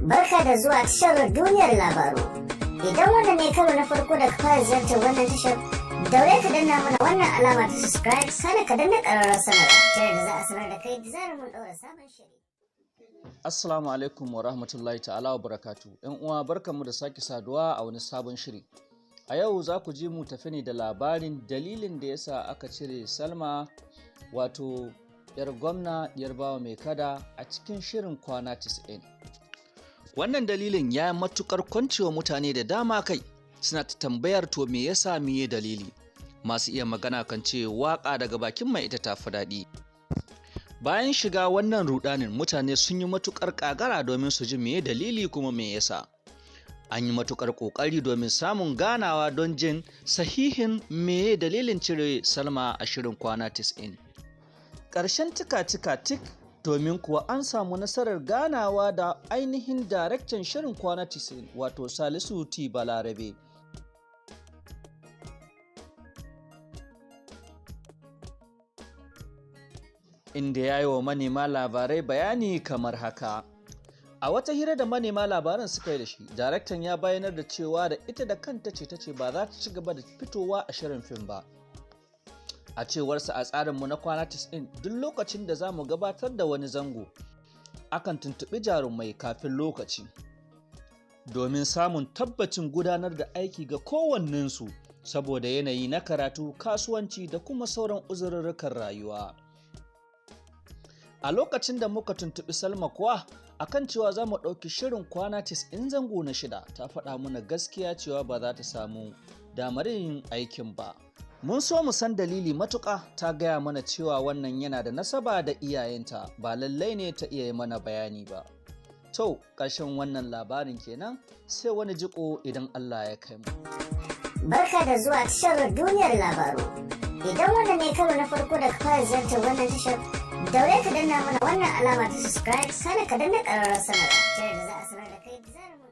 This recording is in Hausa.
Barka da zuwa tashar duniyar labaru. Idan wannan ne karo na farko da ka fara ziyartar wannan tashar, daure ka danna mana wannan alama ta subscribe, sana ka danna ƙararrawar sanarwa ta yadda za a sanar da kai da zarar mun ɗaura sabon shiri. Assalamu alaikum wa rahmatullahi ta'ala wa barakatu. ‘Yan uwa barkanmu da sake saduwa a wani sabon shiri. A yau za ku ji mu tafi ne da labarin dalilin da yasa aka cire Salma wato ‘yar gwamna ‘yar bawa mai kada a cikin shirin kwana 90. Wannan dalilin ya matukar kwancewa mutane da dama kai, suna ta tambayar to me yasa miye dalili. Masu iya magana kan ce waka daga bakin mai ita ta fi daɗi. Bayan shiga wannan rudanin mutane sun yi matukar kagara domin su ji meye dalili kuma me yasa. An yi matukar kokari domin samun ganawa don jin sahihin meye dalilin cire Salma a shirin kwana 90. Ƙarshen tik domin kuwa an samu nasarar ganawa da ainihin daraktan shirin kwana 90 wato Salisu T. Balarabe. Inda ya yi wa manema labarai bayani kamar haka. A wata hira da manema labaran suka yi da shi, daraktan ya bayyanar da cewa da ita da kanta ce ta ce ba za ta ci gaba da fitowa a shirin fim ba. A cewarsa a tsarinmu na kwana 90 duk lokacin da za mu gabatar da wani zango, akan tuntuɓi jarumai kafin lokaci domin samun tabbacin gudanar da aiki ga kowannensu saboda yanayi na karatu, kasuwanci da kuma sauran uzurrukan rayuwa. A lokacin da muka tuntuɓi Salma kuwa akan cewa za mu ɗauki shirin kwana 90 zango na 6, ta faɗa mana gaskiya cewa ba za ta samu damar yin aikin ba. Mun so mu san dalili matuƙa, ta gaya mana cewa wannan yana da nasaba da iyayenta, ba lallai ne ta iya yi mana bayani ba. To, ƙarshen wannan labarin kenan, sai wani jiko idan Allah ya kai mu. Barka da zuwa tashar duniyar labaru. Idan wannan ne karo na farko da ka fara ziyartar wannan tashar, daure ka danna mana wannan alama ta subscribe, sana ka danna ƙararrawar sanarwa ta yadda za a sanar da kai da zarar mun